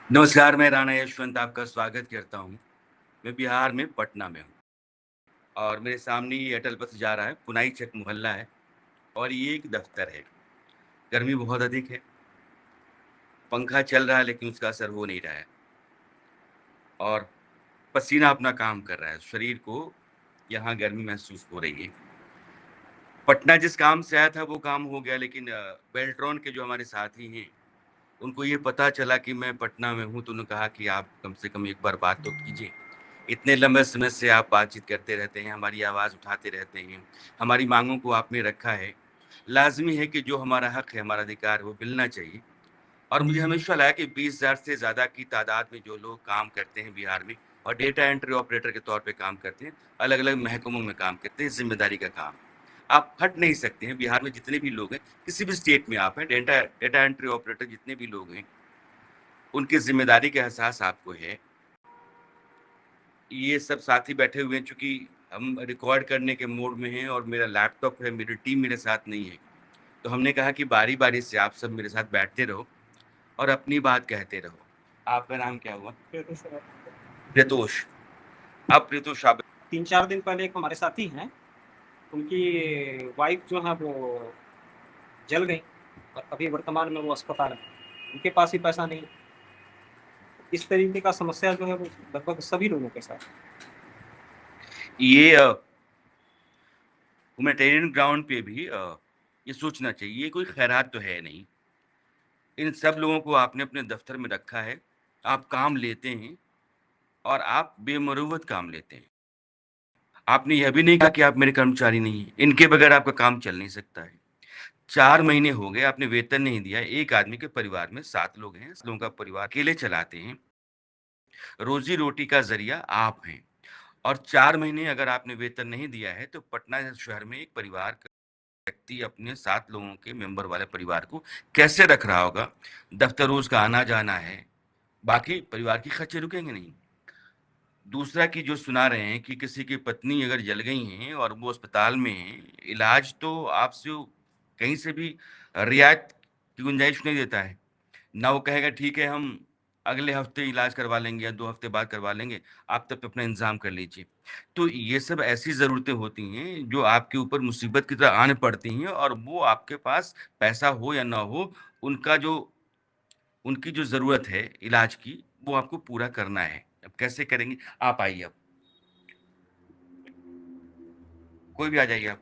नमस्कार, मैं राणा यशवंत आपका स्वागत करता हूँ। मैं बिहार में पटना में हूँ और मेरे सामने ये अटल पथ जा रहा है, पुनाई चक मोहल्ला है और ये एक दफ़्तर है। गर्मी बहुत अधिक है, पंखा चल रहा है लेकिन उसका असर हो नहीं रहा है और पसीना अपना काम कर रहा है। शरीर को यहाँ गर्मी महसूस हो रही है। पटना जिस काम से आया था वो काम हो गया लेकिन बेल्ट्रॉन के जो हमारे साथी हैं, उनको ये पता चला कि मैं पटना में हूँ तो उन्होंने कहा कि आप कम से कम एक बार बात तो कीजिए। इतने लंबे समय से आप बातचीत करते रहते हैं, हमारी आवाज़ उठाते रहते हैं, हमारी माँगों को आपने रखा है। लाज़मी है कि जो हमारा हक है, हमारा अधिकार है, वो मिलना चाहिए और मुझे हमेशा लगा कि 20,000 से ज़्यादा की तादाद में जो लोग काम करते हैं बिहार में और डेटा एंट्री ऑपरेटर के तौर पे काम करते हैं, अलग-अलग महकमों में काम करते हैं, ज़िम्मेदारी का काम। आप हट नहीं सकते हैं, बिहार में जितने भी लोग हैं, किसी भी स्टेट में आप हैं, डेटा डेटा एंट्री ऑपरेटर जितने भी लोग हैं, उनकी ज़िम्मेदारी का एहसास आपको है। ये सब साथी बैठे हुए हैं चूँकि हम रिकॉर्ड करने के मोड में हैं और मेरा लैपटॉप है, मेरी टीम मेरे साथ नहीं है। तो हमने कहा कि बारी-बारी से आप सब मेरे साथ बैठते रहो और अपनी बात कहते रहो। आपका नाम क्या हुआ? प्रितोष। अब प्रितोष आप 3-4 दिन पहले एक हमारे साथी हैं, उनकी वाइफ़ जो है वो जल गई और अभी वर्तमान में वो अस्पताल में हैं। उनके पास भी पैसा नहीं। इस तरीके का समस्या जो है वो लगभग सभी लोगों के साथ है। ये ह्यूमैनिटेरियन ग्राउंड पे भी ये सोचना चाहिए, ये कोई खैरात तो है नहीं। इन सब लोगों को आपने अपने दफ़्तर में रखा है, आप काम लेते हैं और आप बेमुरौवत काम लेते हैं। आपने यह भी नहीं कहा कि आप मेरे कर्मचारी नहीं हैं, इनके बगैर आपका काम चल नहीं सकता है। 4 महीने हो गए आपने वेतन नहीं दिया, एक आदमी के परिवार में 7 लोग हैं, 7 लोगों का परिवार अकेले चलाते हैं, रोज़ी-रोटी का ज़रिया आप हैं और 4 महीने अगर आपने वेतन नहीं दिया है, तो पटना शहर में एक परिवार का व्यक्ति अपने 7 लोगों के मेंबर वाले परिवार को कैसे रख रहा होगा? दफ़्तर रोज़ का आना-जाना है, बाकी परिवार के खर्चे रुकेंगे नहीं। दूसरा कि जो सुना रहे हैं कि किसी की पत्नी अगर जल गई हैं और वो अस्पताल में हैं, इलाज तो आपसे वो कहीं से भी रियायत की गुंजाइश नहीं देता है। ना वो कहेगा ठीक है हम अगले हफ्ते इलाज करवा लेंगे या 2 हफ्ते बाद करवा लेंगे, आप तब अपना इंतज़ाम कर लीजिए। तो ये सब ऐसी ज़रूरतें होती हैं जो आपके ऊपर मुसीबत की तरह आन पड़ती हैं और वो आपके पास पैसा हो या ना हो, उनका जो उनकी जो ज़रूरत है इलाज की, वो आपको पूरा करना है। अब कैसे करेंगे? आप आइए अब, कोई भी आ जाइए आप।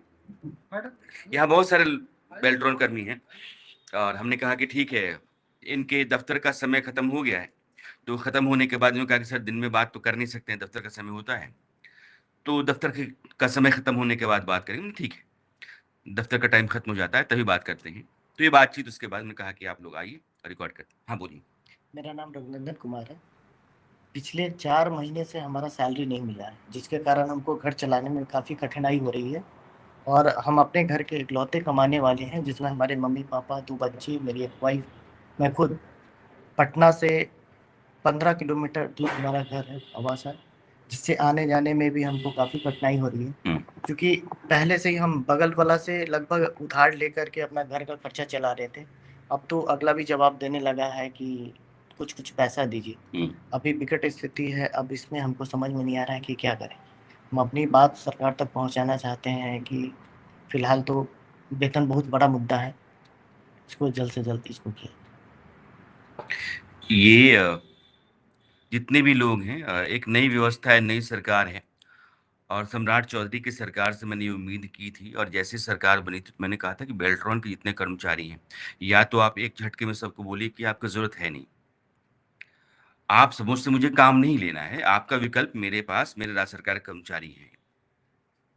यहाँ बहुत सारे बेल्ट्रॉन कर्मी हैं और हमने कहा कि ठीक है, इनके दफ़्तर का समय खत्म हो गया है। तो खत्म होने के बाद इन्होंने कहा कि सर दिन में बात तो कर नहीं सकते हैं, दफ़्तर का समय होता है। तो दफ़्तर के का समय खत्म होने के बाद बात करेंगे। ठीक है, दफ़्तर का टाइम खत्म हो जाता है तभी बात करते हैं। तो ये बातचीत उसके बाद मैंने कहा कि आप लोग आइए रिकॉर्ड करते हैं। हाँ, बोलिए। मेरा नाम रघुनंदन कुमार है। पिछले 4 महीने से हमारा सैलरी नहीं मिला है, जिसके कारण हमको घर चलाने में काफ़ी कठिनाई हो रही है और हम अपने घर के इकलौते कमाने वाले हैं, जिसमें हमारे मम्मी-पापा, 2 बच्चे, मेरी एक वाइफ़, मैं खुद। पटना से 15 किलोमीटर दूर हमारा घर है, आवास है, जिससे आने-जाने में भी हमको काफ़ी कठिनाई हो रही है। हुँ। क्योंकि पहले से ही हम बगल वाला से लगभग उधार लेकर के अपना घर का खर्चा चला रहे थे। अब तो अगला भी जवाब देने लगा है कि कुछ-कुछ पैसा दीजिए। हुँ। अभी विकट स्थिति है, अब इसमें हमको समझ में नहीं आ रहा है कि क्या करें? हम अपनी बात सरकार तक पहुँचाना चाहते हैं कि फिलहाल तो वेतन बहुत बड़ा मुद्दा है, इसको जल्द से जल्द इसको किया। ये जितने भी लोग हैं एक नई व्यवस्था है, नई सरकार है और सम्राट चौधरी की सरकार से मैंने ये उम्मीद की थी और जैसे सरकार बनी थी, तो मैंने कहा था कि बेल्ट्रॉन के जितने कर्मचारी हैं, या तो आप एक झटके में सबको बोलिए कि आपको ज़रूरत है नहीं। आप स मुझसे मुझे काम नहीं लेना है, आपका विकल्प मेरे पास मेरे राज्य सरकार के कर्मचारी हैं।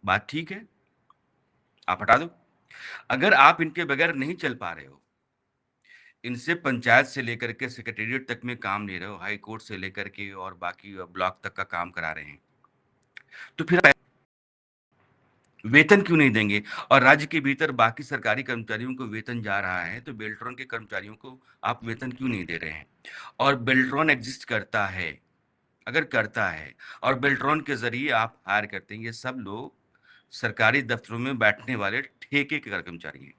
बात ठीक है? आप हटा दो। अगर आप इनके बगैर नहीं चल पा रहे हो, इनसे पंचायत से लेकर के सेक्रेटेरिएट तक में काम ले रहे हो, हाई कोर्ट से लेकर के और बाकी ब्लॉक तक का काम करा रहे हैं, तो फिर वेतन क्यों नहीं देंगे? और राज्य के भीतर बाकी सरकारी कर्मचारियों को वेतन जा रहा है, तो बेल्ट्रॉन के कर्मचारियों को आप वेतन क्यों नहीं दे रहे हैं? और बेल्ट्रॉन एग्ज़िस्ट करता है, अगर करता है और बेल्ट्रॉन के ज़रिए आप हायर करते हैं, ये सब लोग सरकारी दफ़्तरों में बैठने वाले ठेके के कर्मचारी हैं।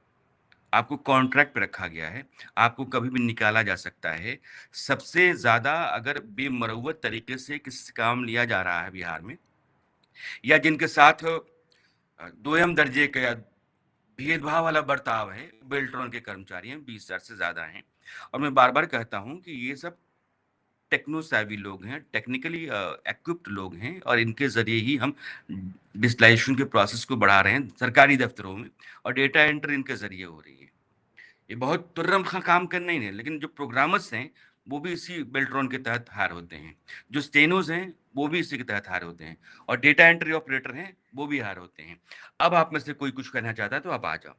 आपको कॉन्ट्रैक्ट पे रखा गया है, आपको कभी भी निकाला जा सकता है। सबसे ज़्यादा अगर बेमरौवत तरीके से किसी से काम लिया जा रहा है बिहार में, या जिनके साथ दोयम दर्जे का या भेदभाव वाला बर्ताव है, बेल्ट्रॉन के कर्मचारी हैं, 20,000 से ज़्यादा हैं। और मैं बार-बार कहता हूँ कि ये सब टेक्नो सेवी लोग हैं, टेक्निकली इक्विप्ड लोग हैं, और इनके ज़रिए ही हम डिजिटलाइज़ेशन के प्रोसेस को बढ़ा रहे हैं सरकारी दफ़्तरों में, और डेटा एंट्री इनके ज़रिए हो रही है। ये बहुत तुर्रम खा काम करना ही नहीं, लेकिन जो प्रोग्रामर्स हैं, वो भी इसी बेल्ट्रॉन के तहत हायर होते हैं। जो स्टेनोज़ हैं, वो भी इसी के तहत हायर होते हैं, और डेटा एंट्री ऑपरेटर हैं, वो भी हायर होते हैं। अब आप में से कोई कुछ कहना चाहता है, तो आप आ जाओ।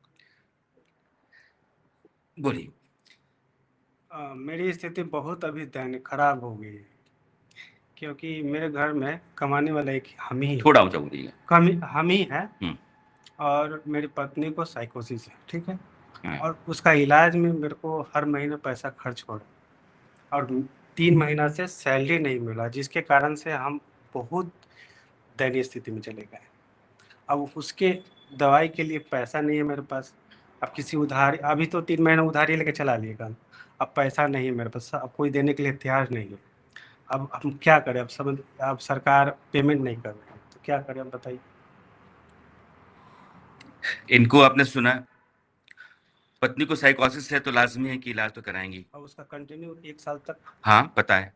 बोलिए। मेरी स्थिति बहुत अभी दैनिक खराब हो गई है, क्योंकि मेरे घर में कमाने वाला एक हम ही थोड़ा ऊँचा बोलिएगा। हम ही है, हुँ। और मेरी पत्नी को साइकोसिस है, ठीक है। हाँ। और उसका इलाज में मेरे को हर महीने पैसा खर्च हो रहा है, और 3 महीना से सैलरी नहीं मिला, जिसके कारण से हम बहुत दयनीय स्थिति में चले गए। अब उसके दवाई के लिए पैसा नहीं है मेरे पास। अब किसी उधारी, अभी तो 3 महीना उधारी लेके चला लिए काम। अब पैसा नहीं है मेरे पास, अब कोई देने के लिए तैयार नहीं है। अब हम क्या करें? अब सरकार पेमेंट नहीं कर रही है, तो क्या करें, अब बताइए। इनको आपने सुना, पत्नी को साइकोसिस है, तो लाज़मी है कि इलाज तो कराएँगी। अब उसका कंटिन्यू 1 साल तक हाँ, पता है।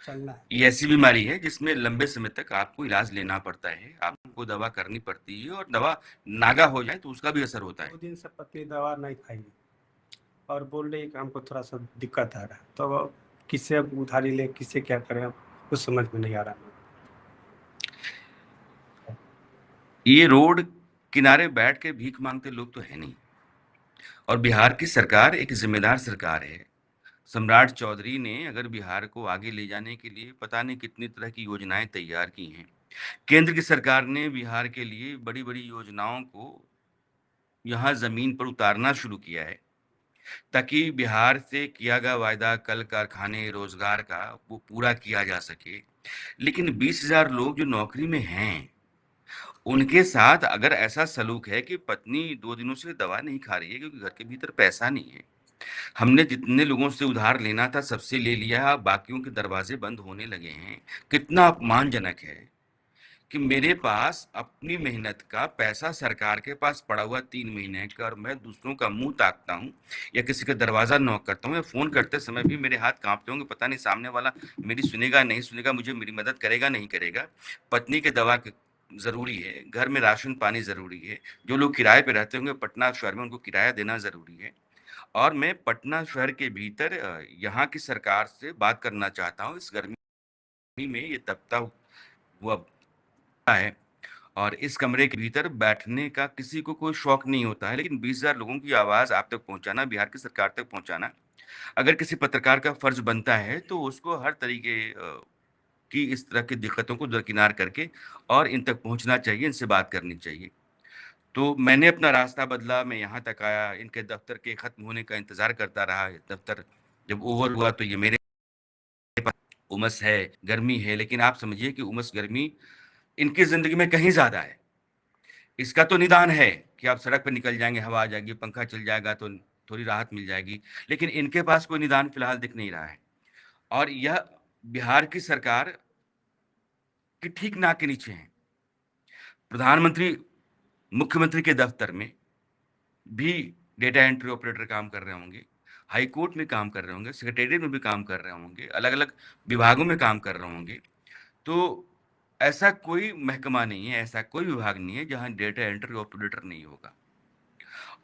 चलना है। ये ऐसी बीमारी है जिसमें लंबे समय तक आपको इलाज लेना पड़ता है, आपको दवा करनी पड़ती है, और दवा नागा हो जाए तो उसका भी असर होता है। 2 दिन से पत्नी दवा नहीं खाई और बोल रही है कि हमको थोड़ा सा दिक्कत आ रहा है, तो अब किससे अब उधारी ले, किससे क्या करें, अब कुछ समझ में नहीं आ रहा है। ये रोड किनारे बैठ के भीख मांगते लोग तो है नहीं, और बिहार की सरकार एक ज़िम्मेदार सरकार है। सम्राट चौधरी ने अगर बिहार को आगे ले जाने के लिए पता नहीं कितनी तरह की योजनाएँ तैयार की हैं। केंद्र की सरकार ने बिहार के लिए बड़ी-बड़ी योजनाओं को यहाँ ज़मीन पर उतारना शुरू किया है, ताकि बिहार से किया गया वायदा कल कारखाने, रोज़गार का, वो पूरा किया जा सके। लेकिन 20,000 लोग जो नौकरी में हैं, उनके साथ अगर ऐसा सलूक है कि पत्नी 2 दिनों से दवा नहीं खा रही है क्योंकि घर के भीतर पैसा नहीं है। हमने जितने लोगों से उधार लेना था सबसे ले लिया, अब बाकियों के दरवाजे बंद होने लगे हैं। कितना अपमानजनक है कि मेरे पास अपनी मेहनत का पैसा सरकार के पास पड़ा हुआ 3 महीने का, और मैं दूसरों का मुँह ताकता हूँ या किसी का दरवाज़ा नॉक करता हूँ, या फ़ोन करते समय भी मेरे हाथ काँपते होंगे, पता नहीं सामने वाला मेरी सुनेगा, नहीं सुनेगा, मुझे मेरी मदद करेगा, नहीं करेगा। पत्नी के दवा क ज़रूरी है, घर में राशन-पानी ज़रूरी है, जो लोग किराए पे रहते होंगे पटना शहर में, उनको किराया देना ज़रूरी है। और मैं पटना शहर के भीतर यहाँ की सरकार से बात करना चाहता हूँ, इस गर्मी में ये तपता हुआ है, और इस कमरे के भीतर बैठने का किसी को कोई शौक नहीं होता है, लेकिन 20,000 लोगों की आवाज़ आप तक पहुँचाना, बिहार की सरकार तक पहुँचाना, अगर किसी पत्रकार का फ़र्ज़ बनता है, तो उसको हर तरीके की इस तरह की दिक्कतों को दरकिनार करके और इन तक पहुँचना चाहिए, इनसे बात करनी चाहिए। तो मैंने अपना रास्ता बदला, मैं यहाँ तक आया, इनके दफ़्तर के ख़त्म होने का इंतज़ार करता रहा। दफ़्तर जब ओवर हुआ तो ये मेरे पास उमस है, गर्मी है, लेकिन आप समझिए कि उमस, गर्मी इनकी ज़िंदगी में कहीं ज़्यादा है। इसका तो निदान है कि आप सड़क पे निकल जाएँगे, हवा आ जाएगी, पंखा चल जाएगा तो थोड़ी राहत मिल जाएगी, लेकिन इनके पास कोई निदान फ़िलहाल दिख नहीं रहा है। और यह बिहार की सरकार की ठीक नाक के नीचे हैं। प्रधानमंत्री, मुख्यमंत्री के दफ़्तर में भी डेटा एंट्री ऑपरेटर काम कर रहे होंगे, हाई कोर्ट में काम कर रहे होंगे, सेक्रेटेरिएट में भी काम कर रहे होंगे, अलग-अलग विभागों में काम कर रहे होंगे। तो ऐसा कोई महकमा नहीं है, ऐसा कोई विभाग नहीं है जहाँ डेटा एंट्री ऑपरेटर नहीं होगा।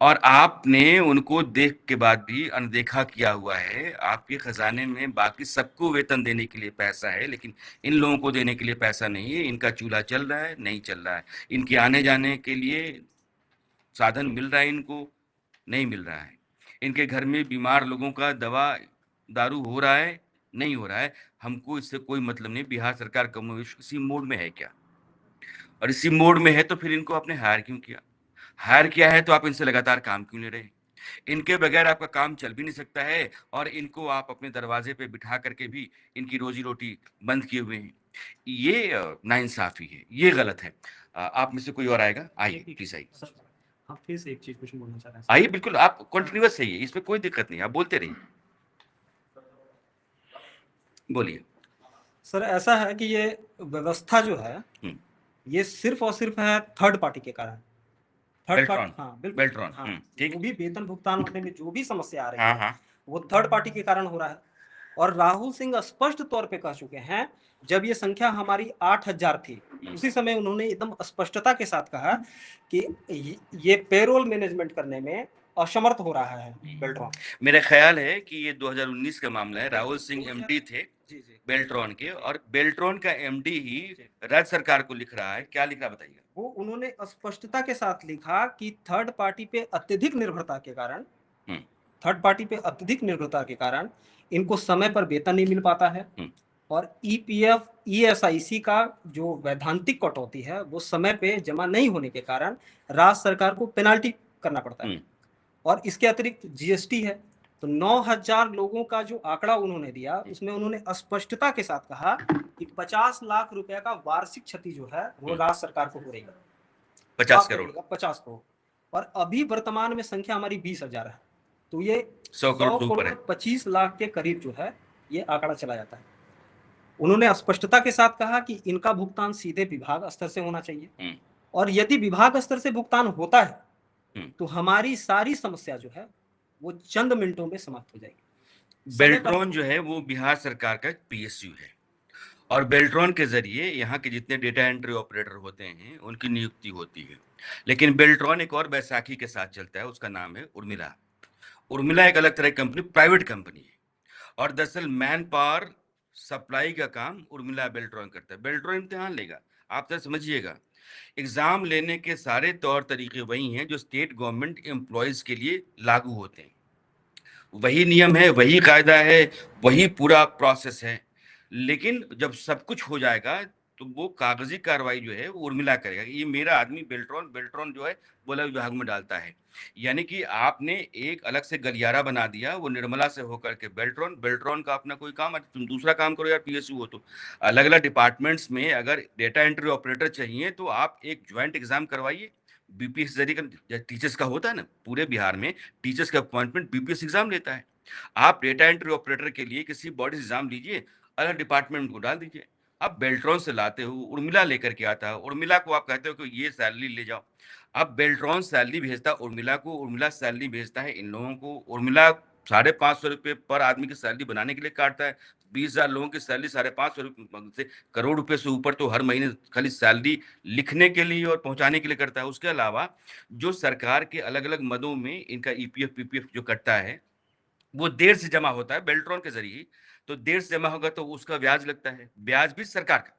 और आपने उनको देख के बाद भी अनदेखा किया हुआ है। आपके खजाने में बाकी सबको वेतन देने के लिए पैसा है, लेकिन इन लोगों को देने के लिए पैसा नहीं है। इनका चूल्हा चल रहा है, नहीं चल रहा है। इनके आने-जाने के लिए साधन मिल रहा है इनको, नहीं मिल रहा है। इनके घर में बीमार लोगों का दवा, दारू हो रहा है, नहीं हो रहा है। हमको इससे कोई मतलब नहीं। बिहार सरकार कमोबेश इसी मोड में है क्या? और इसी मोड में है तो फिर इनको आपने हायर क्यों किया? हायर किया है तो आप इनसे लगातार काम क्यों ले रहे हैं? इनके बगैर आपका काम चल भी नहीं सकता है, और इनको आप अपने दरवाजे पे बिठा करके भी इनकी रोजी-रोटी बंद किए हुए हैं। ये नाइंसाफ़ी है, ये गलत है। आप में से कोई और आएगा? आइए, प्लीज़ आइए। सर, हाँ, फिर से एक चीज कुछ बोलना चाह रहे हैं। आइए, बिल्कुल आप कंटिन्यूअस रहिए, इसमें कोई दिक्कत नहीं, आप बोलते रहिए, बोलिए। सर ऐसा है कि ये व्यवस्था जो है ये सिर्फ और सिर्फ है थर्ड पार्टी के कारण। थर्ड बेल्ट्रॉन, पार्टी, हाँ बिल्कुल, बेल्ट्रॉन, हाँ ठीक। जो भी वेतन भुगतान होने में जो भी समस्या आ रही हाँ है हाँ, वो थर्ड पार्टी के कारण हो रहा है। और राहुल सिंह स्पष्ट तौर पे कह चुके हैं, जब ये संख्या हमारी 8,000 थी उसी समय उन्होंने एकदम स्पष्टता के साथ कहा कि ये पेरोल मैनेजमेंट करने में असमर्थ हो रहा है बेल्ट्रॉन। मेरा ख्याल है कि ये 2019 का मामला है। राहुल सिंह एमडी थे जी जी, बेल्ट्रॉन के, और बेल्ट्रॉन का एमडी ही राज्य सरकार को लिख रहा है। क्या लिख रहा बताइए? वो उन्होंने स्पष्टता के साथ लिखा कि थर्ड पार्टी पे अत्यधिक निर्भरता के कारण, थर्ड पार्टी पे अत्यधिक निर्भरता के कारण इनको समय पर वेतन नहीं मिल पाता है, और ईपीएफ ईएसआईसी का जो वैधानिक कटौती है वो समय पे जमा नहीं होने के कारण राज्य सरकार को पेनाल्टी करना पड़ता है। और इसके अतिरिक्त जीएसटी है। तो 9,000 लोगों का जो आंकड़ा उन्होंने दिया उसमें उन्होंने स्पष्टता के साथ कहा कि 50 लाख रुपए का वार्षिक क्षति जो है वो राज्य सरकार को हो रही है, 50 करोड़, 50 करोड़। और अभी वर्तमान में संख्या हमारी 20,000 है, तो ये 100 करोड़ से ऊपर है। 25 लाख के करीब जो है ये आंकड़ा चला जाता है। उन्होंने स्पष्टता के साथ कहा कि इनका भुगतान सीधे विभाग स्तर से होना चाहिए, और यदि विभाग स्तर से भुगतान होता है तो हमारी सारी समस्या जो है वो चंद मिनटों में समाप्त हो जाएगी। बेल्ट्रॉन जो है वो बिहार सरकार का पीएसयू है, और बेल्ट्रॉन के जरिए यहाँ के जितने डेटा एंट्री ऑपरेटर होते हैं उनकी नियुक्ति होती है। लेकिन बेल्ट्रॉन एक और बैसाखी के साथ चलता है, उसका नाम है उर्मिला। उर्मिला एक अलग तरह की कंपनी, प्राइवेट कंपनी है, और दरअसल मैन पावर सप्लाई का काम उर्मिला बेल्ट्रॉन करता है। बेल्ट्रॉन इम्तिहान लेगा, आप तो समझिएगा, एग्जाम लेने के सारे तौर तरीके वही हैं जो स्टेट गवर्नमेंट एम्प्लॉयज के लिए लागू होते हैं। वही नियम है, वही कायदा है, वही पूरा प्रोसेस है। लेकिन जब सब कुछ हो जाएगा तो वो कागजी कार्रवाई जो है वो उर्मिला करेगा। ये मेरा आदमी बेल्ट्रॉन जो है वो अलग विभाग में डालता है। यानी कि आपने एक अलग से गलियारा बना दिया, वो निर्मला से होकर के बेल्ट्रॉन का अपना कोई काम है, तुम दूसरा काम करो यार, पीएसयू हो तो। अलग अलग डिपार्टमेंट्स में अगर डेटा एंट्री ऑपरेटर चाहिए तो आप एक ज्वाइंट एग्जाम करवाइए, बीपीएस जरिए का। टीचर्स का होता है ना, पूरे बिहार में टीचर्स का अपॉइंटमेंट बीपीएस एग्जाम लेता है। आप डेटा एंट्री ऑपरेटर के लिए किसी बॉडी से एग्जाम लीजिए, अलग डिपार्टमेंट को डाल दीजिए। अब बेल्ट्रॉन से लाते हो, उर्मिला लेकर के आता है, उर्मिला को आप कहते हो कि ये सैलरी ले जाओ। अब बेल्ट्रॉन सैलरी भेजता है उर्मिला को, उर्मिला सैलरी भेजता है इन लोगों को। उर्मिला 550 रुपये पर आदमी की सैलरी बनाने के लिए काटता है। 20,000 लोगों की सैलरी 550 रुपये से करोड़ रुपए से ऊपर तो हर महीने खाली सैलरी लिखने के लिए और पहुंचाने के लिए करता है। उसके अलावा जो सरकार के अलग अलग मदों में इनका ईपीएफ पीपीएफ जो कटता है वो देर से जमा होता है बेल्ट्रॉन के जरिए। तो देर से जमा होगा तो उसका ब्याज लगता है, ब्याज भी सरकार का।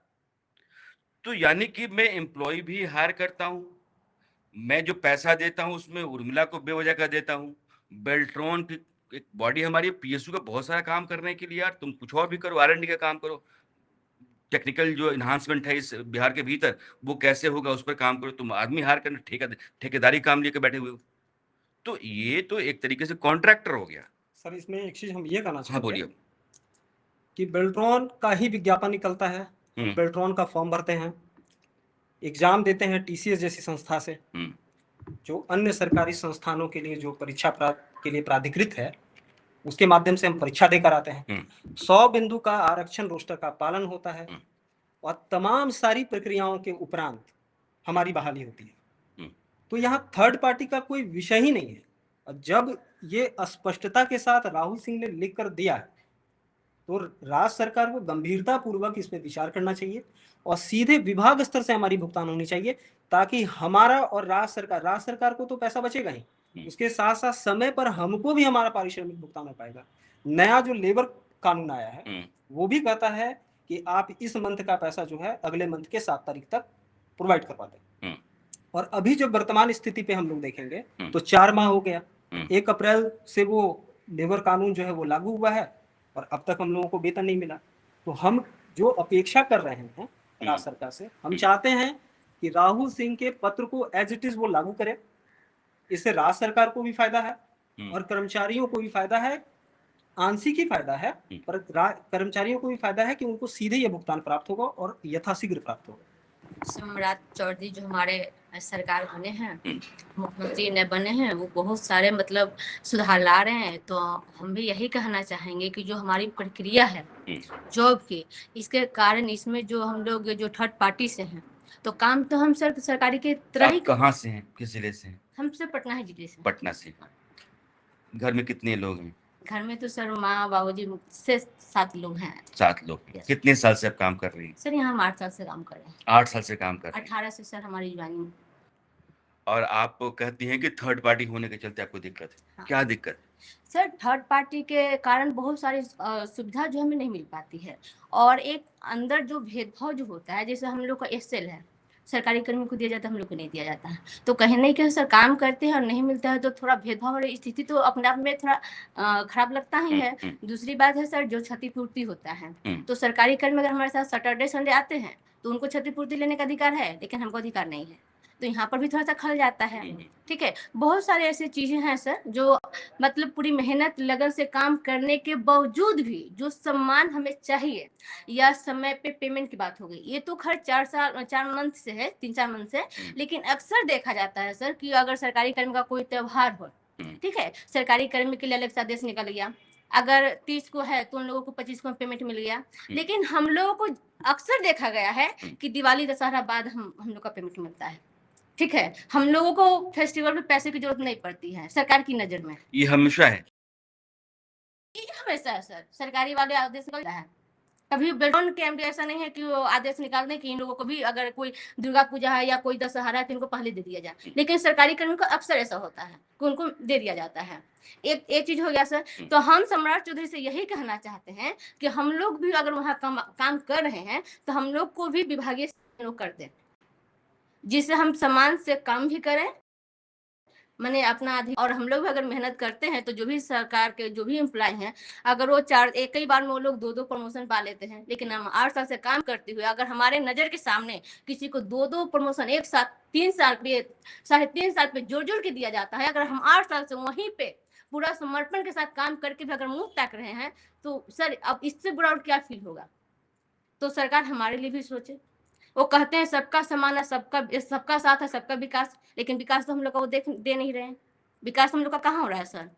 तो यानी कि मैं एम्प्लॉय भी हायर करता हूं, मैं जो पैसा देता हूं उसमें उर्मिला को बेवजह का देता हूं। बेल्ट्रॉन की एक बॉडी हमारी पीएसयू का बहुत सारा काम करने के लिए, यार तुम कुछ और भी करो, आर&डी का काम करो, टेक्निकल जो इन्हांसमेंट है इस बिहार के भीतर वो कैसे होगा उस पर काम करो। तुम आदमी हायर करने ठेकेदारी काम लेके बैठे हुए हो। तो ये तो एक तरीके से कॉन्ट्रैक्टर हो गया। सर इसमें एक चीज हम ये कहना हाँ चाहते बोलिए। हैं कि बेल्ट्रॉन का ही विज्ञापन निकलता है, बेल्ट्रॉन का फॉर्म भरते हैं, एग्जाम देते हैं टीसीएस जैसी संस्था से, जो अन्य सरकारी संस्थानों के लिए जो परीक्षा के लिए प्राधिकृत है उसके माध्यम से हम परीक्षा देकर आते हैं। 100 बिंदु का आरक्षण रोस्टर का पालन होता है, और तमाम सारी प्रक्रियाओं के उपरांत हमारी बहाली होती है। तो यहाँ थर्ड पार्टी का कोई विषय ही नहीं है। और जब ये स्पष्टता के साथ राहुल सिंह ने लिख कर दिया है तो राज्य सरकार को गंभीरता पूर्वक इस पर विचार करना चाहिए, और सीधे विभाग स्तर से हमारी भुगतान होनी चाहिए, ताकि हमारा और राज्य सरकार को तो पैसा बचेगा ही, उसके साथ साथ समय पर हमको भी हमारा पारिश्रमिक भुगतान हो पाएगा। नया जो लेबर कानून आया है वो भी कहता है कि आप इस मंथ का पैसा जो है अगले मंथ के 7 तारीख तक प्रोवाइड कर पाते हैं। और अभी जब वर्तमान स्थिति पे हम लोग देखेंगे तो 4 माह हो गया, 1 अप्रैल से वो लेबर कानून जो है वो लागू हुआ है, और अब तक हम लोगों को वेतन नहीं मिला। तो हम जो अपेक्षा कर रहे हैं राज्य सरकार से, हम चाहते हैं कि राहुल सिंह के पत्र को एज इट इज वो लागू करें। इससे राज्य सरकार को भी फायदा है और कर्मचारियों को भी फायदा है, आंशिक ही फायदा है, पर कर्मचारियों को भी फायदा है कि उनको सीधे ये भुगतान प्राप्त होगा और यथाशीघ्र प्राप्त होगा। सम्राट चौधरी जो हमारे सरकार बने हैं, हम्म, मुख्यमंत्री ने बने हैं, वो बहुत सारे मतलब सुधार ला रहे हैं। तो हम भी यही कहना चाहेंगे कि जो हमारी प्रक्रिया है जॉब की, इसके कारण इसमें जो हम लोग जो थर्ड पार्टी से हैं, तो काम तो हम सरकारी के तरह ही आप कहाँ से हैं, किस जिले से हैं? हमसे पटना है जिले से। पटना से। घर में कितने लोग हैं? घर में तो सर माँ बाबूजी से 7 लोग हैं। 7 लोग हैं। Yes. कितने साल से आप काम कर रही हैं? सर यहाँ हम 8 साल से काम कर रहे हैं। 8 साल से काम कर रही हैं। 18 से सर हमारी ज्वाइनिंग। और आप कहती हैं कि थर्ड पार्टी होने के चलते आपको दिक्कत है। हाँ। क्या दिक्कत? सर थर्ड पार्टी के कारण बहुत सारी सुविधा जो हमें नहीं मिल पाती है, और एक अंदर जो भेदभाव जो होता है, जैसे हम लोग का एसएल है, सरकारी कर्मी को दिया जाता है, हम लोग को नहीं दिया जाता है। तो कहीं नहीं कहीं सर काम करते हैं और नहीं मिलता है, तो थोड़ा भेदभाव वाली स्थिति तो अपने आप में थोड़ा खराब लगता ही है। दूसरी बात है सर, जो क्षतिपूर्ति होता है, तो सरकारी कर्मी अगर हमारे साथ सैटरडे संडे आते हैं तो उनको क्षतिपूर्ति लेने का अधिकार है, लेकिन हमको अधिकार नहीं है। तो यहाँ पर भी थोड़ा सा खल जाता है। ठीक है, बहुत सारे ऐसी चीजें हैं सर, जो मतलब पूरी मेहनत लगन से काम करने के बावजूद भी जो सम्मान हमें चाहिए, या समय पे पेमेंट की बात हो गई, ये तो खैर 4 मंथ से है, 3-4 मंथ से। लेकिन अक्सर देखा जाता है सर कि अगर सरकारी कर्मी का कोई त्योहार हो, ठीक है, सरकारी कर्मी के लिए अलग से आदेश निकल गया, अगर 30 को है तो उन लोगों को 25 को पेमेंट मिल गया। लेकिन हम लोगों को अक्सर देखा गया है कि दिवाली दशहरा बाद हम लोग का पेमेंट मिलता है। ठीक है, हम लोगों को फेस्टिवल में पैसे की जरूरत नहीं पड़ती है सरकार की नजर में। ये हमेशा है? ये हमेशा है सर, सरकारी वाले आदेश निकलता है। कभी बेलटोन के एमडी ऐसा नहीं है कि वो आदेश निकाल दें कि इन लोगों को भी अगर कोई दुर्गा पूजा है या कोई दशहरा है तो इनको पहले दे दिया जाए। लेकिन सरकारी कर्मियों को अक्सर ऐसा होता है कि उनको दे दिया जाता है। एक चीज हो गया सर। तो हम सम्राट चौधरी से यही कहना चाहते हैं कि हम लोग भी अगर वहाँ काम कर रहे हैं तो हम लोग को भी विभागीय सहयोग कर दें, जिससे हम सम्मान से काम भी करें, मैंने अपना और हम लोग भी अगर मेहनत करते हैं तो जो भी सरकार के जो भी एम्प्लॉय हैं, अगर वो एक ही बार में वो लोग 2-2 प्रमोशन पा लेते हैं, लेकिन हम 8 साल से काम करते हुए अगर हमारे नजर के सामने किसी को 2-2 प्रमोशन एक साथ 3 साल पे 3.5 साल पे जोड़ के दिया जाता है, अगर हम 8 साल से वहीं पे पूरा समर्पण के साथ काम करके भी अगर मुंह ताक रहे हैं, तो सर अब इससे बुरा और क्या फील होगा। तो सरकार हमारे लिए भी सोचे। वो कहते हैं सबका समान है, सबका साथ है, सबका विकास, लेकिन विकास तो हम लोग को दे नहीं रहे हैं। विकास हम लोग का कहाँ हो रहा है सर?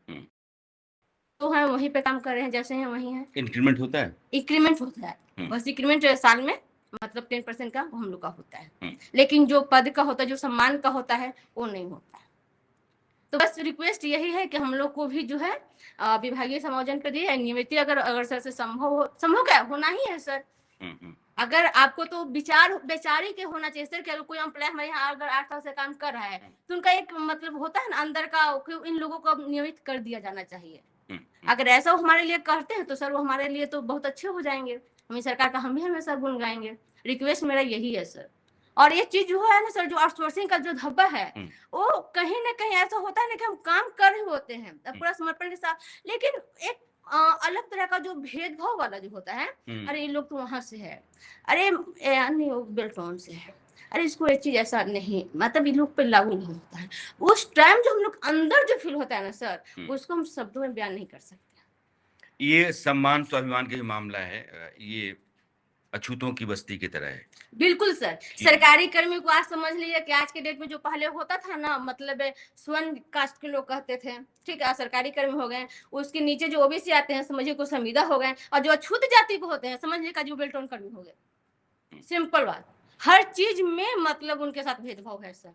तो हम वहीं पे काम कर रहे हैं, जैसे हैं वहीं हैं। इंक्रीमेंट होता है? इंक्रीमेंट होता है, बस इंक्रीमेंट साल में मतलब 10% का हम लोग का होता है, लेकिन जो पद का होता है, जो सम्मान का होता है, वो नहीं होता है। तो बस रिक्वेस्ट यही है कि हम लोग को भी जो है विभागीय समायोजन कर दिए नियमित, अगर सर से संभव क्या होना ही है सर। अगर आपको तो बेचारी के होना चाहिए सर, कि अगर कोई एम्प्लॉय हमारे यहाँ अगर 8 साल से काम कर रहा है तो उनका एक मतलब होता है ना अंदर का, इन लोगों को नियमित कर दिया जाना चाहिए। अगर ऐसा हमारे लिए करते हैं तो सर वो हमारे लिए तो बहुत अच्छे हो जाएंगे। हमें सरकार का हम भी हमेशा गुण गाएंगे। रिक्वेस्ट मेरा यही है सर। और ये चीज जो है ना सर, जो आउटसोर्सिंग का जो धब्बा है, वो कहीं ना कहीं ऐसा होता है ना कि हम काम कर रहे होते हैं पूरा समर्पण के साथ, लेकिन एक अलग तरह का जो भेदभाव वाला जो होता है, अरे ये लोग तो वहां से है, अरे नहीं वो बेल्टोन से है, अरे इसको ये चीज ऐसा नहीं, मतलब इन लोग पे लागू नहीं होता है। उस टाइम जो हम लोग अंदर जो फील होता है ना सर, उसको हम शब्दों में बयान नहीं कर सकते। ये सम्मान स्वाभिमान का मामला है, ये अछूतों की बस्ती की तरह है। बिल्कुल सर। सरकारी कर्मियों को आज समझ लीजिए कि आज के डेट में जो पहले होता था ना, मतलब स्वर्ण कास्ट के लोग कहते थे, ठीक है, सरकारी कर्मी हो गए, उसके नीचे जो ओबीसी आते हैं समझिए को संविदा हो गए, और जो अछूत जाति को होते हैं समझिए का जो बेल्टोन कर्मी हो गए। सिंपल बात, हर चीज में मतलब उनके साथ भेदभाव है सर।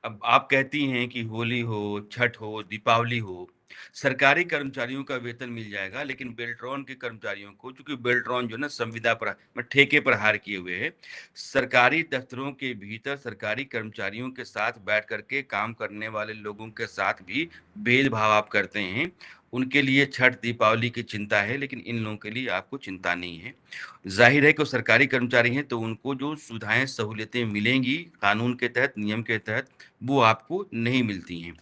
अब आप कहती हैं कि होली हो, छठ हो, दीपावली हो, सरकारी कर्मचारियों का वेतन मिल जाएगा, लेकिन बेल्ट्रॉन के कर्मचारियों को, चूंकि बेल्ट्रॉन जो ना संविदा पर ठेके पर हायर किए हुए है, सरकारी दफ्तरों के भीतर सरकारी कर्मचारियों के साथ बैठ करके काम करने वाले लोगों के साथ भी भेदभाव आप करते हैं। उनके लिए छठ दीपावली की चिंता है, लेकिन इन लोगों के लिए आपको चिंता नहीं है। जाहिर है कि वो सरकारी कर्मचारी हैं, तो उनको जो सुविधाएं सहूलियतें मिलेंगी कानून के तहत, नियम के तहत, वो आपको नहीं मिलती हैं।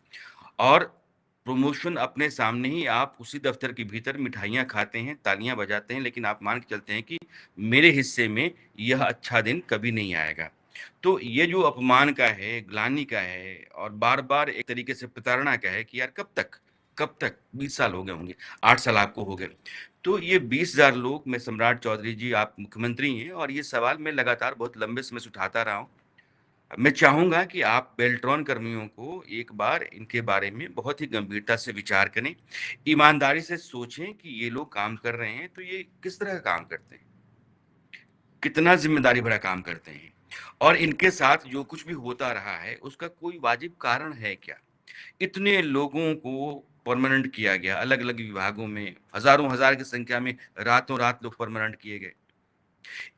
और प्रमोशन अपने सामने ही आप उसी दफ्तर के भीतर मिठाइयाँ खाते हैं, तालियाँ बजाते हैं, लेकिन आप मान के चलते हैं कि मेरे हिस्से में यह अच्छा दिन कभी नहीं आएगा। तो ये जो अपमान का है, ग्लानि का है, और बार-बार एक तरीके से प्रताड़ना का है कि यार कब तक 20 साल हो गए होंगे, 8 साल आपको हो गए। तो ये 20,000 लोग, मैं सम्राट चौधरी जी, आप मुख्यमंत्री हैं और ये सवाल मैं लगातार बहुत लंबे समय से उठाता रहा हूँ। मैं चाहूँगा कि आप बेल्ट्रॉन कर्मियों को एक बार इनके बारे में बहुत ही गंभीरता से विचार करें, ईमानदारी से सोचें कि ये लोग काम कर रहे हैं, तो ये किस तरह का काम करते हैं? कितना ज़िम्मेदारी भरा काम करते हैं? और इनके साथ जो कुछ भी होता रहा है, उसका कोई वाजिब कारण है क्या? इतने लोगों को परमानेंट किया गया, अलग-अलग विभागों में, हज़ारों हज़ार की संख्या में रातों-रात लोग परमानेंट किए गए।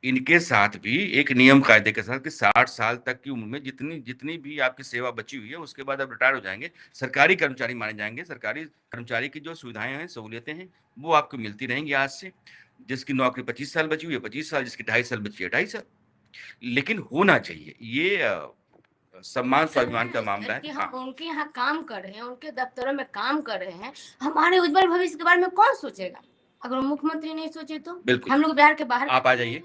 इनके साथ भी एक नियम कायदे के साथ कि 60 साल तक की उम्र में जितनी जितनी भी आपकी सेवा बची हुई है, उसके बाद आप रिटायर हो जाएँगे, सरकारी कर्मचारी माने जाएँगे। सरकारी कर्मचारी की जो सुविधाएँ हैं, सहूलियतें हैं, वो आपको मिलती रहेंगी आज से। जिसकी नौकरी 25 साल बची हुई है, 25 साल, जिसकी 2.5 साल बची है, 2.5 साल। लेकिन होना चाहिए। ये सम्मान स्वाभिमान का मामला है। कि हम हाँ, उनके यहाँ काम कर रहे हैं, उनके दफ्तरों में काम कर रहे हैं, हमारे उज्जवल भविष्य के बारे में कौन सोचेगा? अगर मुख्यमंत्री नहीं सोचे तो? बिल्कुल। हम लोग बिहार के बाहर आप आ जाइए।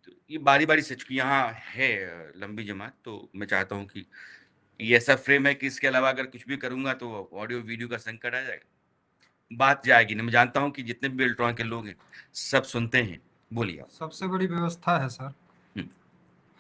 तो ये बारी-बारी से, चूँकि यहाँ है लंबी जमात, तो मैं चाहता हूँ कि ये ऐसा फ्रेम है कि इसके अलावा अगर कुछ भी करूँगा तो ऑडियो वीडियो का संकट आ जाएगा। बात जाएगी नहीं। मैं जानता हूँ कि जितने भी बेल्ट्रॉन के लोग हैं, सब सुनते हैं। बोलिए आप। सबसे बड़ी व्यवस्था है सर, हुँ,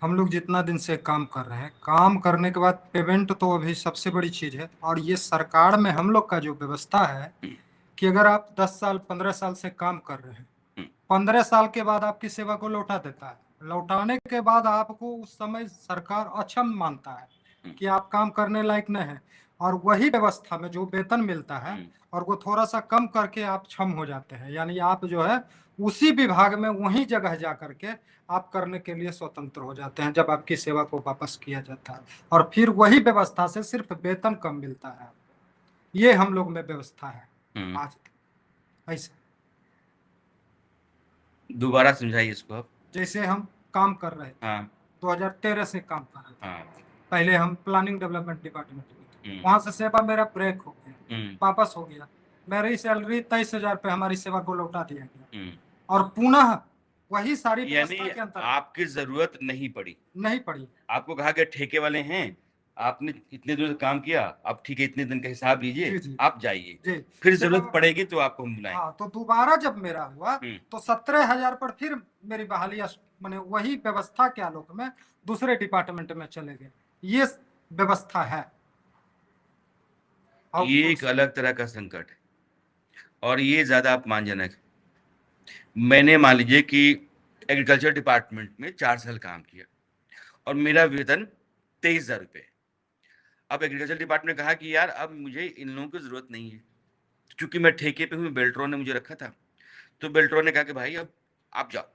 हम लोग जितना दिन से काम कर रहे हैं, काम करने के बाद पेमेंट तो अभी सबसे बड़ी चीज़ है। और ये सरकार में हम लोग का जो व्यवस्था है हुँ, कि अगर आप 10 साल 15 साल से काम कर रहे हैं, हुँ, 15 साल के बाद आपकी सेवा को लौटा देता है। लौटाने के बाद आपको उस समय सरकार अक्षम मानता है हुँ, कि आप काम करने लायक नहीं है, और वही व्यवस्था में जो वेतन मिलता है हुँ, और वो थोड़ा सा कम करके आप क्षम हो जाते हैं, यानी आप जो है उसी विभाग में वही जगह जा करके आप करने के लिए स्वतंत्र हो जाते हैं जब आपकी सेवा को वापस किया जाता है। और फिर वही व्यवस्था से सिर्फ वेतन कम मिलता है। ये हम लोग में व्यवस्था है हुँ। आज ऐसे। दोबारा समझाइए इसको आप। जैसे हम काम कर रहे थे, हाँ, 2013 से काम कर रहे थे। हाँ। पहले हम प्लानिंग डेवलपमेंट डिपार्टमेंट में थे, हुँ, वहां से सेवा मेरा ब्रेक हो गया, हुँ, वापस हो गया। मेरी सैलरी 23,000 पे हमारी सेवा को लौटा दिया गया, हुँ। और पुनः वही सारी यानी व्यवस्था के अंतर्गत आपकी ज़रूरत नहीं पड़ी। नहीं पड़ी। आपको कहा गया ठेके वाले हैं, आपने इतने दिन काम किया, अब ठीक है इतने दिन का हिसाब लीजिए, जी जी आप जाइए। जी। फिर सेवा ज़रूरत पड़ेगी तो आपको हम बुलाएँगे। हाँ, तो दोबारा जब मेरा हुआ हुँ, तो 17,000 पर फिर मेरी बहाली मैंने वही व्यवस्था के आलोक में दूसरे डिपार्टमेंट में चले गए। ये व्यवस्था है ये एक आउटसोर्स। अलग तरह का संकट है और ये ज़्यादा अपमानजनक है। मैंने मान लीजिए कि एग्रीकल्चर डिपार्टमेंट में 4 साल काम किया और मेरा वेतन 23,000 रुपए है। अब एग्रीकल्चर डिपार्टमेंट ने कहा कि यार अब मुझे इन लोगों की ज़रूरत नहीं है, क्योंकि मैं ठेके पे हूँ, बेल्ट्रॉन ने मुझे रखा था। तो बेल्ट्रॉन ने कहा कि भाई अब आप जाओ,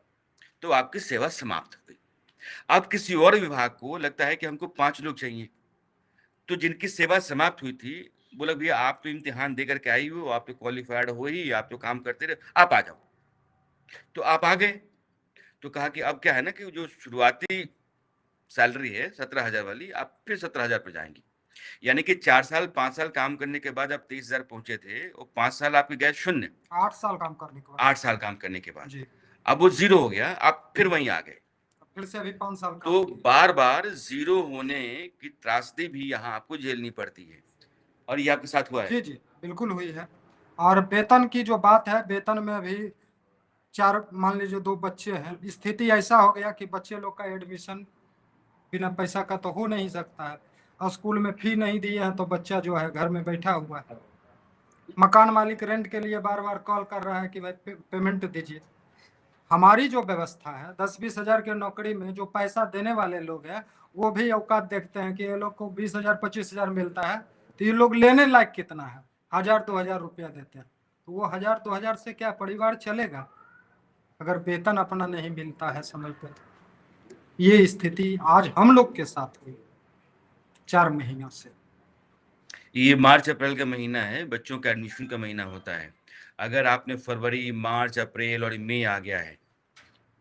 तो आपकी सेवा समाप्त हो गई। अब किसी और विभाग को लगता है कि हमको 5 लोग चाहिए, तो जिनकी सेवा समाप्त हुई थी, बोला भैया आप तो इम्तिहान दे कर के आई हो, आप तो क्वालिफाइड हो ही, आप तो काम करते रहे, आप आ जाओ। तो आप आ गए, तो कहा कि अब क्या है ना कि जो शुरुआती सैलरी है 17,000 वाली, आप फिर 17,000 पे जाएँगी। यानी कि 4 साल, 5 साल काम करने के बाद आप 23,000 पहुँचे थे और 5 साल आपके गए शून्य, 8 साल काम करने के बाद 8 साल काम करने के बाद। जी, अब वो ज़ीरो हो गया, आप फिर वहीं आ गए। फिर से अभी 5 साल काम तो किए। बार-बार ज़ीरो होने की त्रासदी भी यहाँ आपको झेलनी पड़ती है और ये आपके साथ हुआ है। जी जी, बिल्कुल हुई है। और वेतन की जो बात है, वेतन में अभी 4 मान लीजिए 2 बच्चे हैं, स्थिति ऐसा हो गया कि बच्चे लोग का एडमिशन बिना पैसा का तो हो नहीं सकता है, और स्कूल में फी नहीं दिए हैं तो बच्चा जो है घर में बैठा हुआ है। मकान मालिक रेंट के लिए बार बार कॉल कर रहा है कि भाई पेमेंट दीजिए। हमारी जो व्यवस्था है 10-20 हजार की नौकरी में जो पैसा देने वाले लोग हैं, वो भी औकात देखते हैं कि ये लोग को 20,000 25,000 मिलता है, तो ये लोग लेने लायक कितना है, 1,000-2,000 रुपया देते हैं। तो वो 1,000-2,000 से क्या परिवार चलेगा अगर वेतन अपना नहीं मिलता है समय पे? ये स्थिति आज हम लोग के साथ हुई 4 महीनों से। ये मार्च-अप्रैल का महीना है, बच्चों का एडमिशन का महीना होता है। अगर आपने फरवरी, मार्च, अप्रैल और मई आ गया है,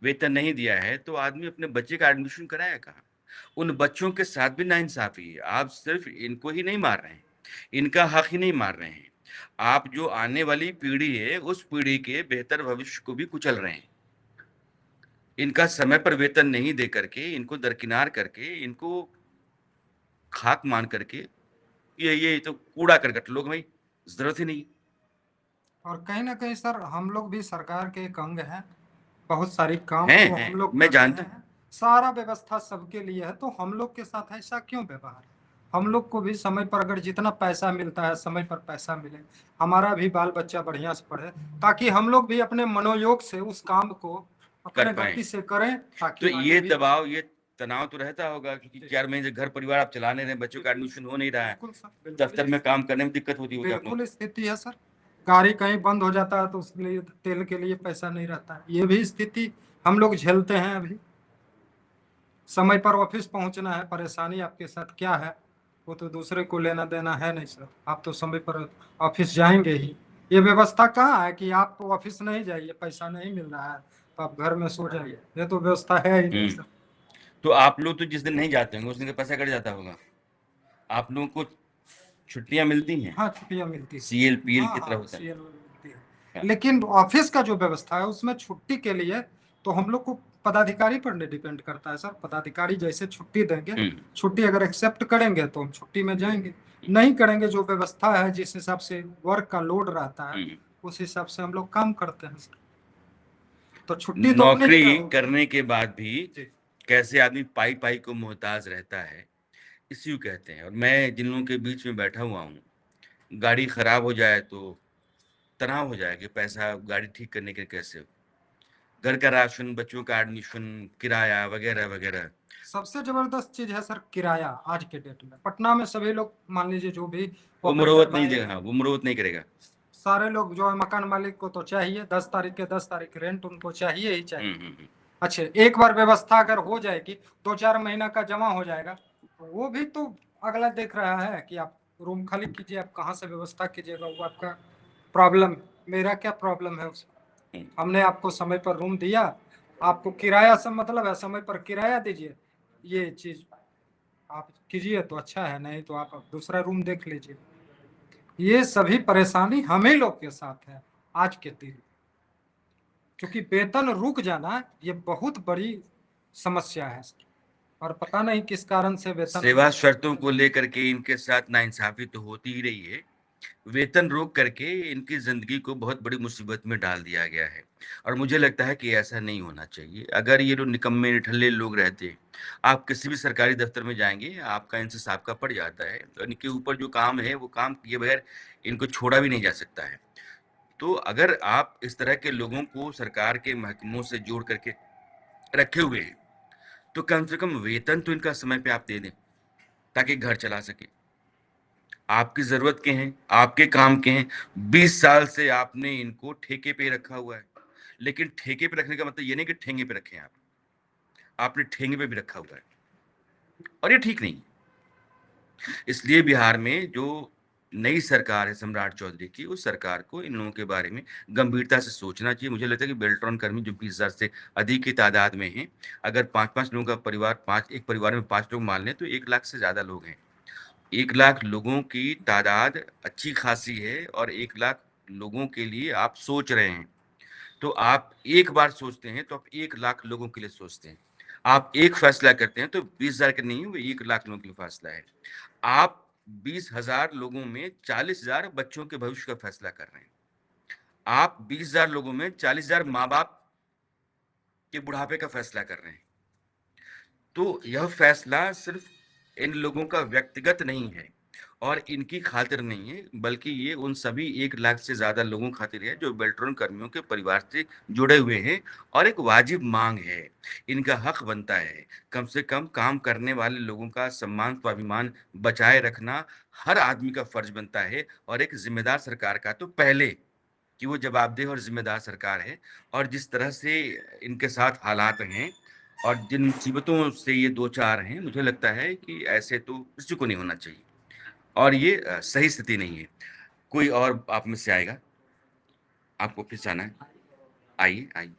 वेतन नहीं दिया है, तो आदमी अपने बच्चे का एडमिशन कराया कहाँ? उन बच्चों के साथ भी नाइंसाफ़ी है। आप सिर्फ़ इनको ही नहीं मार रहे हैं, इनका हक़ ही नहीं मार रहे हैं। आप जो आने वाली पीढ़ी है, उस पीढ़ी के बेहतर भविष्य को भी कुचल रहे हैं। इनका समय पर वेतन नहीं दे करके, इनको दरकिनार करके, इनको खाक मान करके, ये तो कूड़ा-करकट लोग, भाई ज़रूरत ही नहीं। और कहीं ना कहीं सर हम लोग भी सरकार के एक अंग हैं, बहुत सारी काम हैं तो हैं हम लोग मैं कर जानता रहे हूँ। हैं, सारा व्यवस्था सबके लिए है, तो हम लोग के साथ ऐसा क्यों व्यवहार? हम लोग को भी समय पर अगर जितना पैसा मिलता है समय पर पैसा मिले, हमारा भी बाल बच्चा बढ़िया से पढ़े, ताकि हम लोग भी अपने मनोयोग से उस काम को कर अपने पाए। गति से करें, तो ताकि आगे ये भी दबाव, ये तनाव तो रहता होगा, क्योंकि 4 महीने से घर परिवार आप चला नहीं रहे, बच्चों का एडमिशन हो नहीं रहा है, बिल्कुल सर, बिल्कुल दफ्तर में काम करने में दिक्कत होती होगी आप लोग। बिल्कुल स्थिति है सर। गाड़ी कहीं बंद हो जाता है तो उसके लिए तेल के लिए पैसा नहीं रहता है, ये भी स्थिति हम लोग झेलते हैं अभी। समय पर ऑफिस पहुंचना है, परेशानी आपके साथ क्या है वो तो दूसरे को लेना देना है नहीं सर, आप तो समय पर ऑफिस जाएंगे ही। ये व्यवस्था कहाँ है कि आप तो ऑफिस नहीं जाइए, पैसा नहीं मिल रहा है तो आप घर में सो जाइए, ये तो व्यवस्था है ही नहीं सर। तो आप लोग तो जिस दिन नहीं जाते होंगे उस दिन का पैसा कट जाता होगा, आप लोगों को छुट्टियां मिलती हैं? हाँ छुट्टियाँ मिलती है। सीएल पीएल हाँ की तरह हाँ होता है। CL मिलती है, हाँ। लेकिन ऑफिस का जो व्यवस्था है उसमें छुट्टी के लिए तो हम लोग को पदाधिकारी पर डिपेंड करता है सर, पदाधिकारी जैसे छुट्टी देंगे, छुट्टी अगर एक्सेप्ट करेंगे तो हम छुट्टी में जाएंगे, नहीं करेंगे जो व्यवस्था है जिस हिसाब से वर्क का लोड रहता है उस हिसाब से हम लोग काम करते हैं सर। तो छुट्टी तो अपनी जगह नौकरी होगी। करने के बाद भी जी। कैसे आदमी पाई पाई को मोहताज रहता है, इसी को कहते हैं। और मैं जिन लोगों के बीच में बैठा हुआ हूँ, गाड़ी खराब हो जाए तो तनाव हो जाए कि पैसा गाड़ी ठीक करने के लिए कैसे हो, घर का राशन, बच्चों का एडमिशन, किराया वगैरह वगैरह। सबसे जबरदस्त चीज है सर किराया। आज के डेट में पटना में सभी लोग मान लीजिए जो भी वो ऑपरेटर मुरवत नहीं भाई देगा, हाँ, वो मुरवत नहीं करेगा। सारे लोग जो है मकान मालिक को तो चाहिए 10 तारीख के 10 तारीख रेंट उनको चाहिए ही चाहिए। अच्छा एक बार व्यवस्था अगर हो जाएगी 2-4 महीना का जमा हो जाएगा तो वो भी तो अगला देख रहा है कि आप रूम खाली कीजिए, आप कहाँ से व्यवस्था कीजिएगा, वो आपका प्रॉब्लम, मेरा क्या प्रॉब्लम है उसमें। हमने आपको समय पर रूम दिया, आपको किराया से मतलब है, समय पर किराया दीजिए, ये चीज आप कीजिए तो अच्छा है, नहीं तो आप दूसरा रूम देख लीजिए। ये सभी परेशानी हम ही लोग के साथ है आज के दिन, क्योंकि वेतन रुक जाना ये बहुत बड़ी समस्या है और पता नहीं किस कारण से वेतन सेवा शर्तों को लेकर के इनके साथ नाइंसाफी तो होती ही रही है। वेतन रोक करके इनकी जिंदगी को बहुत बड़ी मुसीबत में डाल दिया गया है, और मुझे लगता है कि ऐसा नहीं होना चाहिए। अगर ये जो निकम्मे निठल्ले लोग रहते हैं, आप किसी भी सरकारी दफ्तर में जाएंगे, आपका इनसे साबका पड़ जाता है, तो इनके ऊपर जो काम है वो काम किए बगैर इनको छोड़ा भी नहीं जा सकता है। तो अगर आप इस तरह के लोगों को सरकार के महकमों से जोड़ करके रखे हुए हैं, तो कम से कम वेतन तो इनका समय पे आप दे दें, ताकि घर चला सके। आपकी जरूरत के हैं, आपके काम के हैं, 20 साल से आपने इनको ठेके पे रखा हुआ है। लेकिन ठेके पे रखने का मतलब ये नहीं कि ठेंगे पे रखे हैं आप, आपने ठेंगे पे भी रखा हुआ है, और ये ठीक नहीं। इसलिए बिहार में जो नई सरकार है सम्राट चौधरी की, उस सरकार को इन लोगों के बारे में गंभीरता से सोचना चाहिए। मुझे लगता है कि बेल्ट्रॉन कर्मी जो 20,000 से अधिक की तादाद में हैं, अगर 5-5 लोगों का परिवार, एक परिवार में 5 लोग मान लें तो 1 लाख से ज्यादा लोग हैं। 1 लाख लोगों की तादाद अच्छी खासी है, और 1 लाख लोगों के लिए आप सोच रहे हैं। तो आप एक बार सोचते हैं तो आप 1 लाख लोगों के लिए सोचते हैं। आप एक फैसला करते हैं तो 20,000 का नहीं है, वो 1 लाख लोगों के लिए फैसला है। आप 20,000 लोगों में 40,000 बच्चों के भविष्य का फैसला कर रहे हैं। आप 20,000 लोगों में 40,000 माँ-बाप के बुढ़ापे का फैसला कर रहे हैं। तो यह फैसला सिर्फ इन लोगों का व्यक्तिगत नहीं है और इनकी खातिर नहीं है, बल्कि ये उन सभी 1 लाख से ज्यादा लोगों खातिर है जो बेल्ट्रॉन कर्मियों के परिवार से जुड़े हुए हैं, और एक वाजिब मांग है। इनका हक बनता है, कम से कम काम करने वाले लोगों का सम्मान स्वाभिमान बचाए रखना हर आदमी का फर्ज बनता है, और एक जिम्मेदार सरकार का तो पहले कि वो जवाबदेह और जिम्मेदार सरकार है। और जिस तरह से इनके साथ हालात हैं और जिन मुसीबतों से ये दो चार हैं, मुझे लगता है कि ऐसे तो किसी को नहीं होना चाहिए, और ये सही स्थिति नहीं है। कोई और आप में से आएगा? आपको किस जाना है? आइए आइए।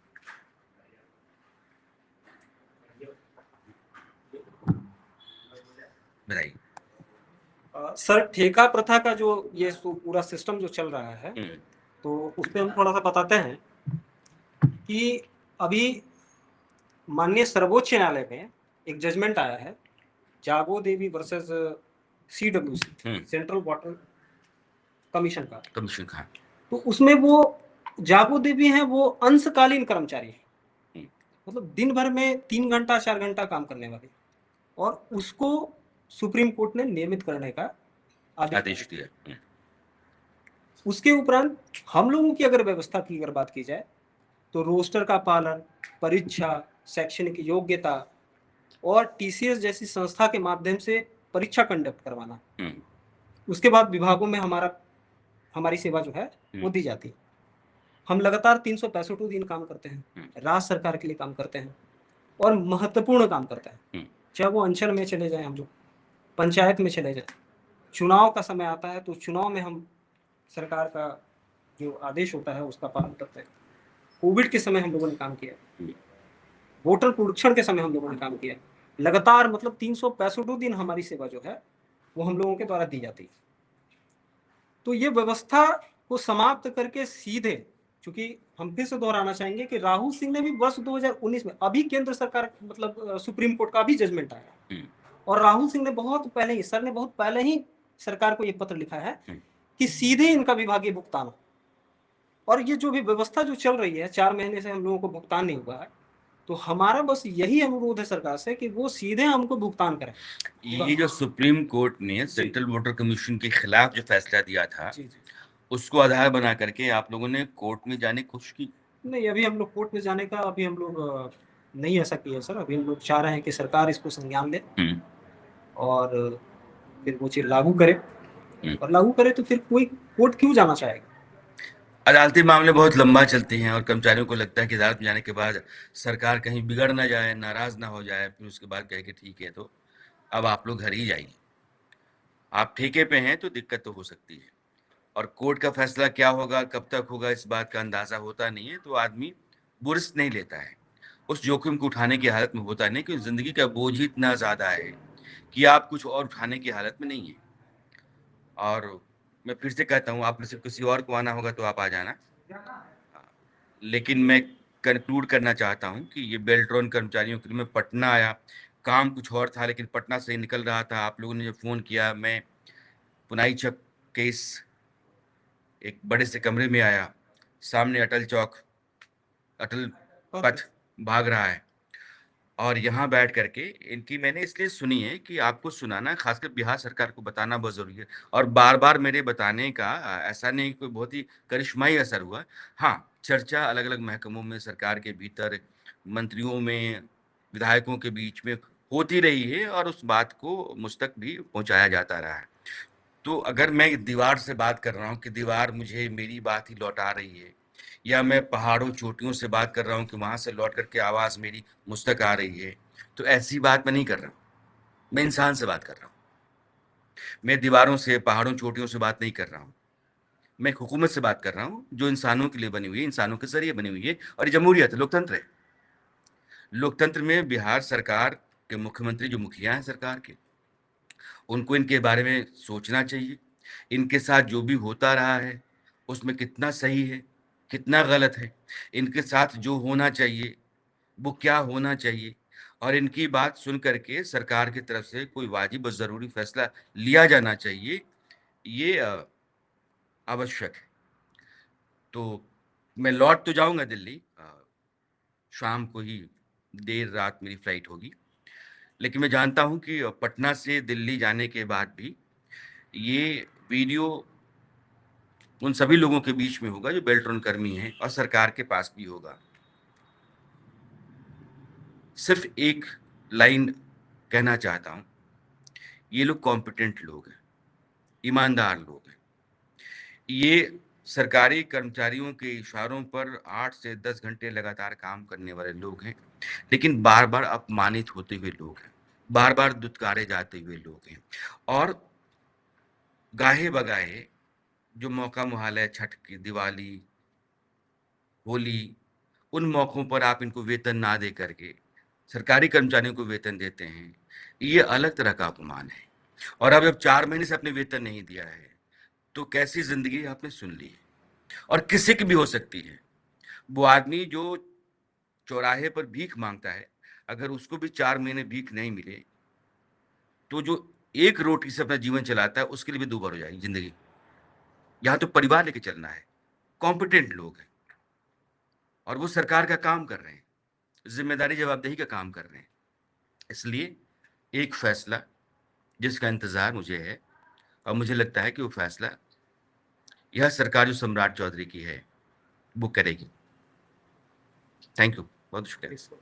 बताइए। सर ठेका प्रथा का जो ये पूरा सिस्टम जो चल रहा है तो उस पर हम थोड़ा सा बताते हैं कि अभी माननीय सर्वोच्च न्यायालय में एक जजमेंट आया है, Jago Devi versus CWC central water commission का। कमीशन का तो उसमें वो जागो देवी हैं, वो अंशकालीन कर्मचारी हैं, मतलब दिन भर में 3 घंटा 4 घंटा काम करने वाले, और उसको सुप्रीम कोर्ट ने नियमित करने का आदेश दिया। उसके उपरांत हम लोगों की अगर व्यवस्था की अगर बात की जाए तो रोस्टर का पालन, परीक्षा, शैक्षणिक योग्यता और टीसीएस जैसी संस्था के माध्यम से परीक्षा कंडक्ट करवाना, उसके बाद विभागों में हमारी सेवा जो है वो दी जाती है। हम लगातार 365 दिन काम करते हैं, राज्य सरकार के लिए काम करते हैं और महत्वपूर्ण काम करते हैं, चाहे वो अंचल में चले जाएं, हम लोग पंचायत में चले जाएं, चुनाव का समय आता है तो चुनाव में हम सरकार का जो आदेश होता है उसका पालन करते हैं। कोविड के समय हम लोगों ने काम किया, वोटर पुनरीक्षण के समय हम लोगों ने काम किया, लगातार मतलब 365 दिन हमारी सेवा जो है वो हम लोगों के द्वारा दी जाती है। तो ये व्यवस्था को समाप्त करके सीधे, चूंकि हम फिर से दोहराना चाहेंगे कि राहुल सिंह ने भी वर्ष 2019 में, अभी केंद्र सरकार मतलब सुप्रीम कोर्ट का भी जजमेंट आया, और राहुल सिंह ने बहुत पहले ही, सर ने बहुत पहले ही सरकार को ये पत्र लिखा है कि सीधे इनका विभागीय भुगतान हो। और ये जो भी व्यवस्था जो चल रही है, 4 महीने से हम लोगों को भुगतान नहीं हुआ है, तो हमारा बस यही अनुरोध है सरकार से कि वो सीधे हमको भुगतान करें। ये जो सुप्रीम कोर्ट ने सेंट्रल वोटर कमीशन के खिलाफ जो फैसला दिया था, जी जी, उसको आधार बना करके आप लोगों ने कोर्ट में जाने की कोशिश की? नहीं, अभी हम लोग कोर्ट में जाने का अभी हम लोग नहीं ऐसा किया सर। अभी हम लोग चाह रहे हैं कि सरकार इसको संज्ञान ले और फिर वो चीज लागू करे, और लागू करे तो फिर कोई कोर्ट क्यों जाना चाहेगा। अदालती मामले बहुत लंबा चलते हैं और कर्मचारियों को लगता है कि अदालत में जाने के बाद सरकार कहीं बिगड़ ना जाए, नाराज ना हो जाए, फिर उसके बाद कहे कि ठीक है तो अब आप लोग घर ही जाइए। आप ठेके पे हैं तो दिक्कत तो हो सकती है, और कोर्ट का फैसला क्या होगा, कब तक होगा, इस बात का अंदाजा होता नहीं है, तो आदमी बुरिस नहीं लेता है, उस जोखिम को उठाने की हालत में होता नहीं, क्योंकि जिंदगी का बोझ ही इतना ज्यादा है कि आप कुछ और उठाने की हालत में नहीं है। और मैं फिर से कहता हूँ, आप में से किसी और को आना होगा तो आप आ जाना, लेकिन मैं कंक्लूड करना चाहता हूँ कि ये बेल्ट्रॉन कर्मचारियों के लिए मैं पटना आया, काम कुछ और था, लेकिन पटना से निकल रहा था, आप लोगों ने जब फ़ोन किया, मैं पुनाई चक के इस एक बड़े से कमरे में आया, सामने अटल चौक, अटल पथ भाग रहा है, और यहाँ बैठ करके इनकी मैंने इसलिए सुनी है कि आपको सुनाना, खासकर बिहार सरकार को बताना बहुत ज़रूरी है, और बार-बार मेरे बताने का ऐसा नहीं कोई बहुत ही करिश्माई असर हुआ। हाँ, चर्चा अलग-अलग महकमों में, सरकार के भीतर, मंत्रियों में, विधायकों के बीच में होती रही है, और उस बात को मुझ तक भी पहुँचाया जाता रहा है। तो अगर मैं दीवार से बात कर रहा हूँ कि दीवार मुझे मेरी बात ही लौटा रही है, या मैं पहाड़ों चोटियों से बात कर रहा हूँ कि वहां से लौट करके आवाज मेरी मुझ तक आ रही है, तो ऐसी बात मैं नहीं कर रहा हूँ। मैं इंसान से बात कर रहा हूँ, मैं दीवारों से, पहाड़ों चोटियों से बात नहीं कर रहा हूँ। मैं एक हुकूमत से बात कर रहा हूँ जो इंसानों के लिए बनी हुई है, इंसानों के जरिए बनी हुई है, और ये जमहूरियत है, लोकतंत्र है। लोकतंत्र में बिहार सरकार के मुख्यमंत्री, जो मुखिया हैं सरकार के, उनको इनके बारे में सोचना चाहिए। इनके साथ जो भी होता रहा है उसमें कितना सही है, कितना गलत है, इनके साथ जो होना चाहिए वो क्या होना चाहिए, और इनकी बात सुन करके सरकार की तरफ से कोई वाजिब और ज़रूरी फैसला लिया जाना चाहिए, ये आवश्यक है। तो मैं लौट तो जाऊँगा दिल्ली, शाम को ही, देर रात मेरी फ्लाइट होगी, लेकिन मैं जानता हूँ कि पटना से दिल्ली जाने के बाद भी ये वीडियो उन सभी लोगों के बीच में होगा जो बेल्ट्रॉन कर्मी हैं, और सरकार के पास भी होगा। सिर्फ एक लाइन कहना चाहता हूँ, ये लोग कॉम्पिटेंट लोग हैं, ईमानदार लोग हैं। ये सरकारी कर्मचारियों के इशारों पर 8 से 10 घंटे लगातार काम करने वाले लोग हैं, लेकिन बार-बार अपमानित होते हुए लोग हैं, बार-बार दुत्कारे जाते हुए लोग हैं, और गाहे-बगाहे जो मौका मुहाल है, छठ की, दिवाली, होली, उन मौकों पर आप इनको वेतन ना दे करके सरकारी कर्मचारियों को वेतन देते हैं, ये अलग तरह का अपमान है। और अब जब 4 महीने से आपने वेतन नहीं दिया है, तो कैसी ज़िंदगी आपने सुन ली है, और किसी की भी हो सकती है। वो आदमी जो चौराहे पर भीख माँगता है, अगर उसको भी 4 महीने भीख नहीं मिले, तो जो एक रोटी से अपना जीवन चलाता है, उसके लिए भी दूभर हो जाएगी ज़िंदगी। यहाँ तो परिवार लेके चलना है, कॉम्पिटेंट लोग हैं और वो सरकार का काम कर रहे हैं, जिम्मेदारी जवाबदेही का काम कर रहे हैं। इसलिए एक फैसला जिसका इंतजार मुझे है और मुझे लगता है कि वो फैसला यह सरकार जो सम्राट चौधरी की है वो करेगी। थैंक यू, बहुत शुक्रिया।